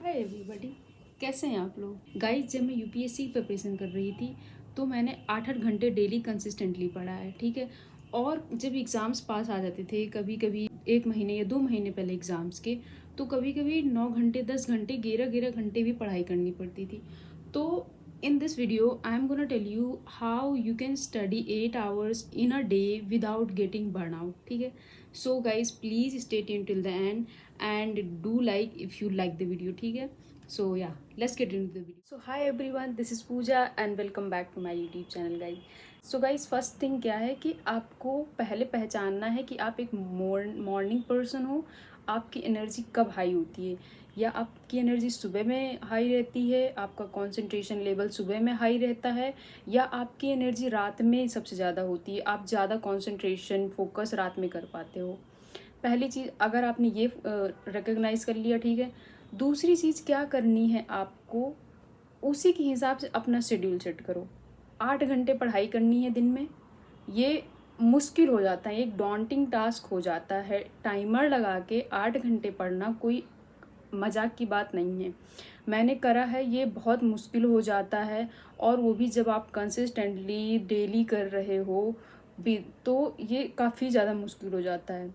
Hi everybody, कैसे हैं आप लोग। गाइस, जब मैं यूपीएससी की प्रिपरेशन कर रही थी तो मैंने 8-8 घंटे डेली कंसिस्टेंटली पढ़ा है, ठीक है। और जब एग्ज़ाम्स पास आ जाते थे, कभी कभी 1 महीने या 2 महीने पहले एग्ज़ाम्स के, तो कभी कभी 9 घंटे 10 घंटे 11-11 घंटे भी पढ़ाई करनी पड़ती थी। तो in this video I am gonna tell you how you can study 8 hours in a day without getting burn out, ठीक है। So guys, please stay tuned till the end and do like if you like the video, ठीक है। So yeah, let's get into the video. So hi everyone, this is Pooja and welcome back to my YouTube channel guys। So guys, first thing क्या है कि आपको पहले पहचानना है कि आप एक मॉर्निंग पर्सन हो। आपकी एनर्जी कब हाई होती है, या आपकी एनर्जी सुबह में हाई रहती है, आपका कंसंट्रेशन लेवल सुबह में हाई रहता है, या आपकी एनर्जी रात में सबसे ज़्यादा होती है, आप ज़्यादा कंसंट्रेशन फोकस रात में कर पाते हो। पहली चीज़, अगर आपने ये रिकग्नाइज़ कर लिया, ठीक है। दूसरी चीज़ क्या करनी है आपको, उसी के हिसाब से अपना शेड्यूल सेट करो। 8 घंटे पढ़ाई करनी है दिन में, ये मुश्किल हो जाता है, एक डॉन्टिंग टास्क हो जाता है। टाइमर लगा के 8 घंटे पढ़ना कोई मजाक की बात नहीं है। मैंने करा है, ये बहुत मुश्किल हो जाता है। और वो भी जब आप कंसिस्टेंटली डेली कर रहे हो भी, तो ये काफ़ी ज़्यादा मुश्किल हो जाता है।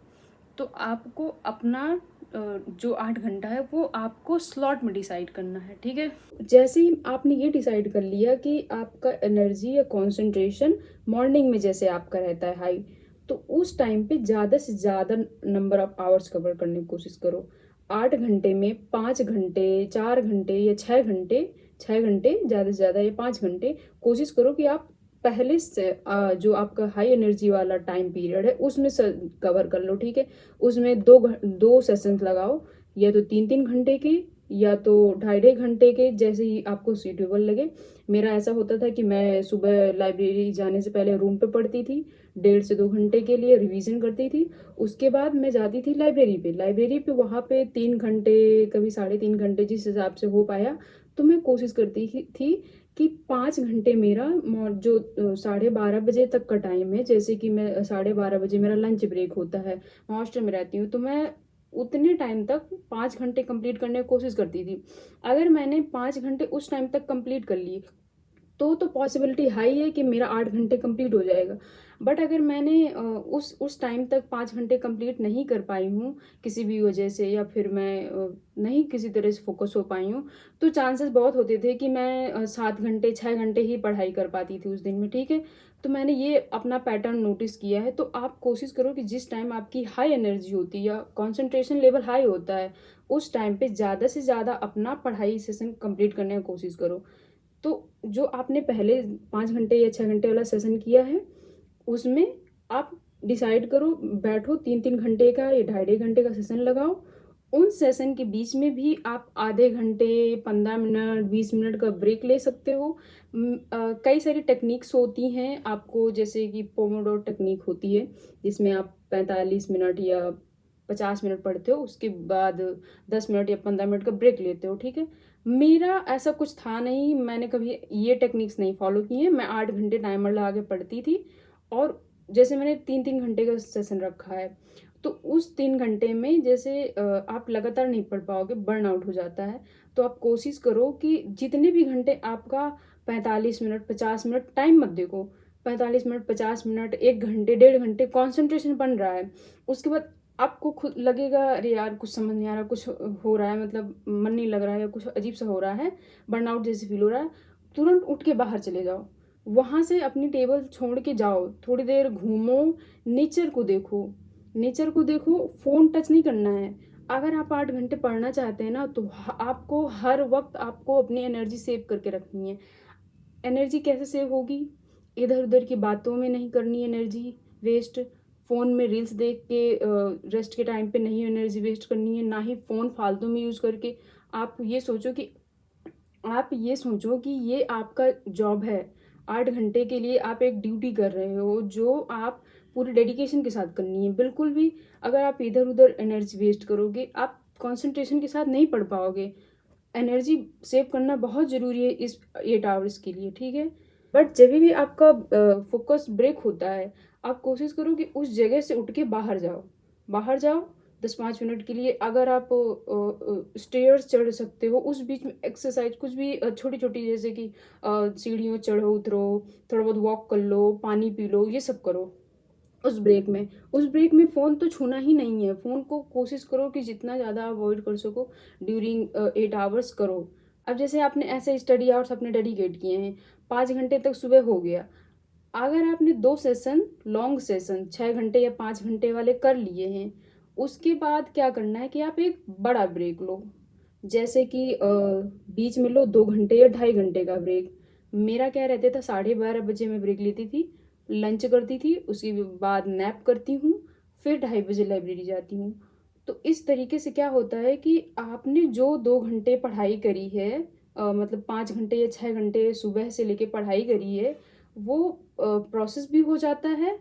तो आपको अपना जो 8 घंटा है वो आपको स्लॉट में डिसाइड करना है, ठीक है। जैसे ही आपने ये डिसाइड कर लिया कि आपका एनर्जी या कंसंट्रेशन मॉर्निंग में जैसे आपका रहता है हाई, तो उस टाइम पे ज़्यादा से ज़्यादा नंबर ऑफ आवर्स कवर करने की कोशिश करो। 8 घंटे में 5 घंटे, 4 घंटे या 6 घंटे, 6 घंटे ज़्यादा से ज़्यादा या 5 घंटे कोशिश करो कि आप पहले से जो आपका हाई एनर्जी वाला टाइम पीरियड है उसमें कवर कर लो, ठीक है। उसमें दो सेशंस लगाओ, या तो 3-3 घंटे के या तो 2.5-2.5 घंटे के, जैसे ही आपको सूटेबल लगे। मेरा ऐसा होता था कि मैं सुबह लाइब्रेरी जाने से पहले रूम पे पढ़ती थी, 1.5 से 2 घंटे के लिए रिवीजन करती थी। उसके बाद मैं जाती थी लाइब्रेरी पे वहाँ पे 3 घंटे, कभी 3.5 घंटे, जिस हिसाब से हो पाया। तो मैं कोशिश करती थी कि 5 घंटे मेरा जो 12:30 बजे तक का टाइम है, जैसे कि मैं 12:30 बजे मेरा लंच ब्रेक होता है, मैं हॉस्टल में रहती हूँ, तो मैं उतने टाइम तक 5 घंटे कंप्लीट करने की कोशिश करती थी। अगर मैंने 5 घंटे उस टाइम तक कंप्लीट कर लिए तो पॉसिबिलिटी हाई है कि मेरा 8 घंटे कंप्लीट हो जाएगा। बट अगर मैंने उस टाइम तक 5 घंटे कंप्लीट नहीं कर पाई हूँ किसी भी वजह से, या फिर मैं नहीं किसी तरह से फोकस हो पाई हूँ, तो चांसेस बहुत होते थे कि मैं 7 घंटे 6 घंटे ही पढ़ाई कर पाती थी उस दिन में, ठीक है। तो मैंने ये अपना पैटर्न नोटिस किया है। तो आप कोशिश करो कि जिस टाइम आपकी हाई एनर्जी होती है या कॉन्सेंट्रेशन लेवल हाई होता है, उस टाइम पे ज़्यादा से ज़्यादा अपना पढ़ाई सेशन कंप्लीट करने की कोशिश करो। तो जो आपने पहले 5 घंटे या 6 घंटे वाला सेशन किया है, उसमें आप डिसाइड करो, बैठो 3-3 घंटे का या 2.5-2.5 घंटे का सेशन लगाओ। उन सेशन के बीच में भी आप आधे घंटे, 15 मिनट, 20 मिनट का ब्रेक ले सकते हो। कई सारी टेक्निक्स होती हैं आपको, जैसे कि पोमोडोर टेक्निक होती है, जिसमें आप 45 मिनट या 50 मिनट पढ़ते हो, उसके बाद 10 मिनट या 15 मिनट का ब्रेक लेते हो, ठीक है। मेरा ऐसा कुछ था नहीं, मैंने कभी ये टेक्निक्स नहीं फॉलो की है। मैं 8 घंटे टाइमर लगा के पढ़ती थी, और जैसे मैंने 3-3 घंटे का सेशन रखा है, तो उस 3 घंटे में जैसे आप लगातार नहीं पढ़ पाओगे, बर्न आउट हो जाता है। तो आप कोशिश करो कि जितने भी घंटे आपका 45 मिनट 50 मिनट, टाइम मत देखो, 45 मिनट 50 मिनट 1 घंटे 1.5 घंटे कॉन्सेंट्रेशन बन रहा है। उसके बाद आपको खुद लगेगा, अरे यार कुछ समझ नहीं आ रहा, कुछ हो रहा है, मतलब मन नहीं लग रहा है, या कुछ अजीब सा हो रहा है, बर्नआउट जैसे फील हो रहा है, तुरंत उठ के बाहर चले जाओ। वहाँ से अपनी टेबल छोड़ के जाओ, थोड़ी देर घूमो, नेचर को देखो, नेचर को देखो। फ़ोन टच नहीं करना है। अगर आप 8 घंटे पढ़ना चाहते हैं ना, तो आपको हर वक्त आपको अपनी एनर्जी सेव करके रखनी है। एनर्जी कैसे सेव होगी? इधर उधर की बातों में नहीं करनी एनर्जी वेस्ट। फ़ोन में रील्स देख के रेस्ट के टाइम पे नहीं एनर्जी वेस्ट करनी है, ना ही फ़ोन फालतू में यूज़ करके। आप ये सोचो कि ये आपका जॉब है। 8 घंटे के लिए आप एक ड्यूटी कर रहे हो, जो आप पूरी डेडिकेशन के साथ करनी है। बिल्कुल भी अगर आप इधर उधर एनर्जी वेस्ट करोगे, आप कंसंट्रेशन के साथ नहीं पढ़ पाओगे। एनर्जी सेव करना बहुत ज़रूरी है इस 8 आवर्स के लिए, ठीक है। बट जब भी आपका फोकस ब्रेक होता है, आप कोशिश करो कि उस जगह से उठ के बाहर जाओ, बाहर जाओ, 10-5 मिनट के लिए अगर आप स्टेयर्स चढ़ सकते हो, उस बीच में एक्सरसाइज कुछ भी छोटी-छोटी, जैसे कि सीढ़ियों चढ़ो उतरो, थोड़ा बहुत वॉक कर लो, पानी पी लो, ये सब करो उस ब्रेक में फ़ोन तो छूना ही नहीं है। फ़ोन को कोशिश करो कि जितना ज़्यादा अवॉइड कर सको ड्यूरिंग 8 आवर्स करो। अब जैसे आपने ऐसे स्टडी आवर्स अपने डेडिकेट किए हैं, 5 घंटे तक सुबह हो गया। अगर आपने 2 सेशन, लॉन्ग सेशन 6 घंटे या 5 घंटे वाले कर लिए हैं, उसके बाद क्या करना है कि आप एक बड़ा ब्रेक लो। जैसे कि बीच में लो 2 घंटे या 2.5 घंटे का ब्रेक। मेरा क्या रहता था, 12:30 बजे मैं ब्रेक लेती थी, लंच करती थी, उसके बाद नैप करती हूँ, फिर 2:30 बजे लाइब्रेरी जाती हूँ। तो इस तरीके से क्या होता है कि आपने जो 2 घंटे पढ़ाई करी है, मतलब 5 घंटे या 6 घंटे सुबह से लेके पढ़ाई करी है, वो प्रोसेस भी हो जाता है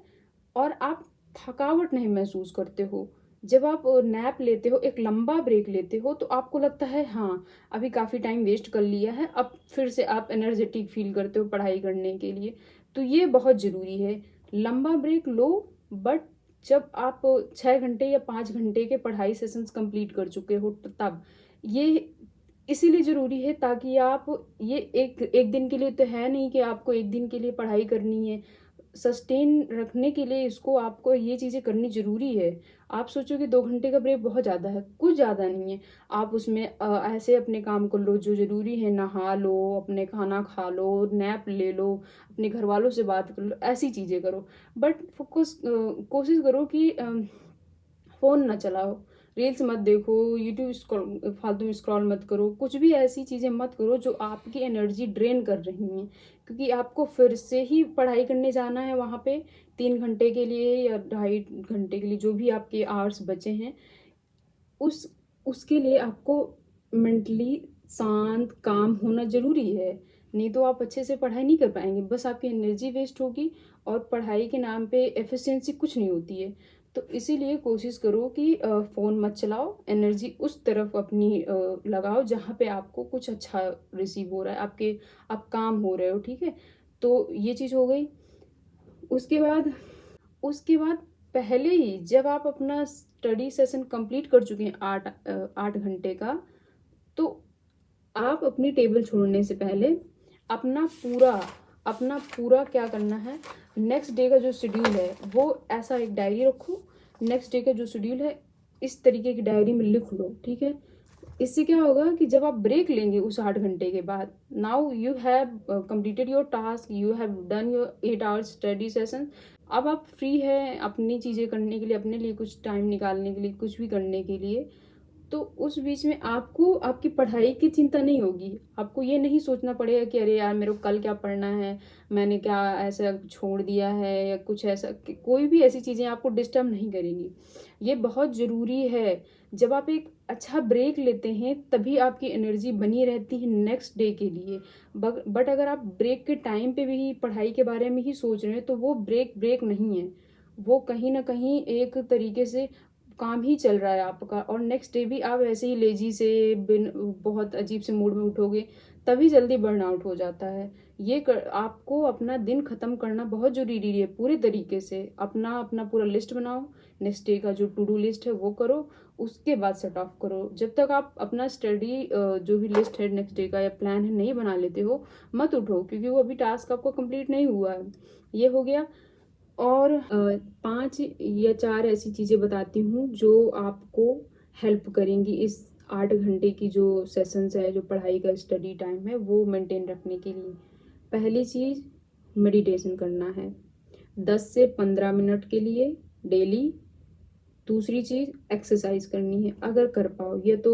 और आप थकावट नहीं महसूस करते हो। जब आप नैप लेते हो, एक लंबा ब्रेक लेते हो, तो आपको लगता है हाँ, अभी काफ़ी टाइम वेस्ट कर लिया है, अब फिर से आप एनर्जेटिक फील करते हो पढ़ाई करने के लिए। तो ये बहुत ज़रूरी है, लंबा ब्रेक लो, बट जब आप 6 घंटे या 5 घंटे के पढ़ाई सेशंस कंप्लीट कर चुके हो तो तब। ये इसीलिए ज़रूरी है ताकि आप, ये एक एक दिन के लिए तो है नहीं कि आपको एक दिन के लिए पढ़ाई करनी है। सस्टेन रखने के लिए इसको आपको ये चीज़ें करनी ज़रूरी है। आप सोचो कि 2 घंटे का ब्रेक बहुत ज़्यादा है, कुछ ज़्यादा नहीं है। आप उसमें ऐसे अपने काम कर लो जो ज़रूरी है, नहा लो, अपने खाना खा लो, नैप ले लो, अपने घरवालों से बात कर लो, ऐसी चीज़ें करो। बट कोशिश करो कि फ़ोन ना चलाओ, रील्स मत देखो, यूट्यूब स्क्रॉल फालतू में स्क्रॉल मत करो, कुछ भी ऐसी चीज़ें मत करो जो आपकी एनर्जी ड्रेन कर रही हैं। क्योंकि आपको फिर से ही पढ़ाई करने जाना है वहाँ पे 3 घंटे के लिए या 2.5 घंटे के लिए, जो भी आपके आवर्स बचे हैं। उस उसके लिए आपको मेंटली शांत, काम होना ज़रूरी है। नहीं तो आप अच्छे से पढ़ाई नहीं कर पाएँगे, बस आपकी एनर्जी वेस्ट होगी और पढ़ाई के नाम पे एफिशिएंसी कुछ नहीं होती है। तो इसीलिए कोशिश करो कि फ़ोन मत चलाओ, एनर्जी उस तरफ अपनी लगाओ जहाँ पे आपको कुछ अच्छा रिसीव हो रहा है, आप काम हो रहे हो, ठीक है? तो ये चीज़ हो गई। उसके बाद उसके बाद पहले ही जब आप अपना स्टडी सेशन कंप्लीट कर चुके हैं 8 घंटे का, तो आप अपनी टेबल छोड़ने से पहले अपना पूरा अपना पूरा क्या करना है, नेक्स्ट डे का जो शेड्यूल है वो ऐसा एक डायरी रखो। नेक्स्ट डे का जो शेड्यूल है इस तरीके की डायरी में लिख लो, ठीक है? इससे क्या होगा कि जब आप ब्रेक लेंगे उस 8 घंटे के बाद, now you have completed your task, you have done your 8 hours study session. अब आप फ्री हैं अपनी चीज़ें करने के लिए, अपने लिए कुछ टाइम निकालने के लिए, कुछ भी करने के लिए। तो उस बीच में आपको आपकी पढ़ाई की चिंता नहीं होगी। आपको ये नहीं सोचना पड़ेगा कि अरे यार मेरे को कल क्या पढ़ना है, मैंने क्या ऐसा छोड़ दिया है या कुछ ऐसा, कोई भी ऐसी चीज़ें आपको डिस्टर्ब नहीं करेंगी। ये बहुत ज़रूरी है। जब आप एक अच्छा ब्रेक लेते हैं तभी आपकी एनर्जी बनी रहती है नेक्स्ट डे के लिए। बट अगर आप ब्रेक के टाइम पे भी पढ़ाई के बारे में ही सोच रहे हैं तो वो ब्रेक नहीं है। वो कहीं ना कहीं एक तरीके से काम ही चल रहा है आपका, और नेक्स्ट डे भी आप ऐसे ही लेजी से बिन बहुत अजीब से मूड में उठोगे, तभी जल्दी बर्नआउट हो जाता है। आपको अपना दिन ख़त्म करना बहुत ज़रूरी है। पूरे तरीके से अपना अपना पूरा लिस्ट बनाओ, नेक्स्ट डे का जो टू डू लिस्ट है वो करो, उसके बाद सेट ऑफ करो। जब तक आप अपना स्टडी जो भी लिस्ट है नेक्स्ट डे का या प्लान है नहीं बना लेते हो, मत उठो, क्योंकि वो अभी टास्क आपका कंप्लीट नहीं हुआ है। ये हो गया। और 5 या 4 ऐसी चीज़ें बताती हूँ जो आपको हेल्प करेंगी इस 8 घंटे की जो सेशंस है, जो पढ़ाई का स्टडी टाइम है, वो मेंटेन रखने के लिए। पहली चीज़, मेडिटेशन करना है 10 से 15 मिनट के लिए डेली। दूसरी चीज़, एक्सरसाइज करनी है अगर कर पाओ, या तो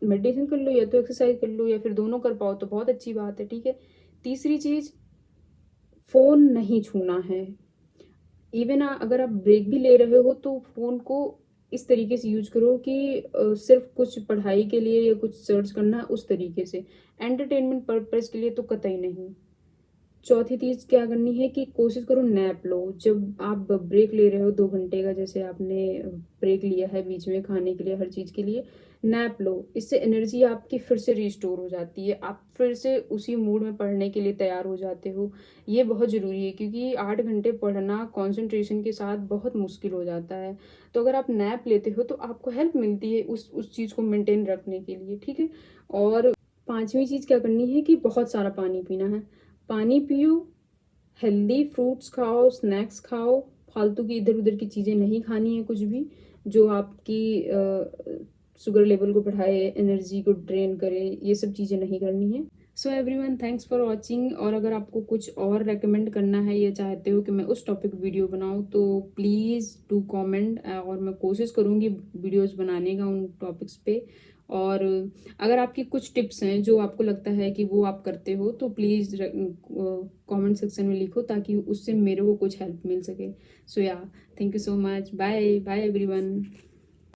मेडिटेशन कर लो या तो एक्सरसाइज कर लो, या फिर दोनों कर पाओ तो बहुत अच्छी बात है, ठीक है? तीसरी चीज़, फ़ोन नहीं छूना है। इवन अगर आप ब्रेक भी ले रहे हो तो फ़ोन को इस तरीके से यूज करो कि सिर्फ कुछ पढ़ाई के लिए या कुछ सर्च करना है उस तरीके से, एंटरटेनमेंट पर्पज़ के लिए तो कतई नहीं। चौथी चीज़ क्या करनी है कि कोशिश करो नैप लो। जब आप ब्रेक ले रहे हो 2 घंटे का, जैसे आपने ब्रेक लिया है बीच में खाने के लिए, हर चीज़ के लिए, नैप लो, इससे एनर्जी आपकी फिर से रिस्टोर हो जाती है, आप फिर से उसी मूड में पढ़ने के लिए तैयार हो जाते हो। ये बहुत ज़रूरी है क्योंकि 8 घंटे पढ़ना कंसंट्रेशन के साथ बहुत मुश्किल हो जाता है। तो अगर आप नैप लेते हो तो आपको हेल्प मिलती है उस चीज़ को मेंटेन रखने के लिए, ठीक है। और 5वीं चीज़ क्या करनी है कि बहुत सारा पानी पीना है। पानी पियो, हेल्दी फ्रूट्स खाओ, स्नैक्स खाओ, फालतू की इधर उधर की चीज़ें नहीं खानी है कुछ भी जो आपकी शुगर लेवल को बढ़ाए, एनर्जी को ड्रेन करे, ये सब चीज़ें नहीं करनी है। So everyone, thanks for watching. और अगर आपको कुछ और रेकमेंड करना है या चाहते हो कि मैं उस टॉपिक वीडियो बनाऊँ तो प्लीज़ डू कमेंट, और मैं कोशिश करूँगी वीडियोस बनाने का उन टॉपिक्स पे। और अगर आपकी कुछ टिप्स हैं जो आपको लगता है कि वो आप करते हो तो प्लीज़ कमेंट सेक्शन में लिखो ताकि उससे मेरे को कुछ हेल्प मिल सके। So yeah, thank you so much, bye bye everyone.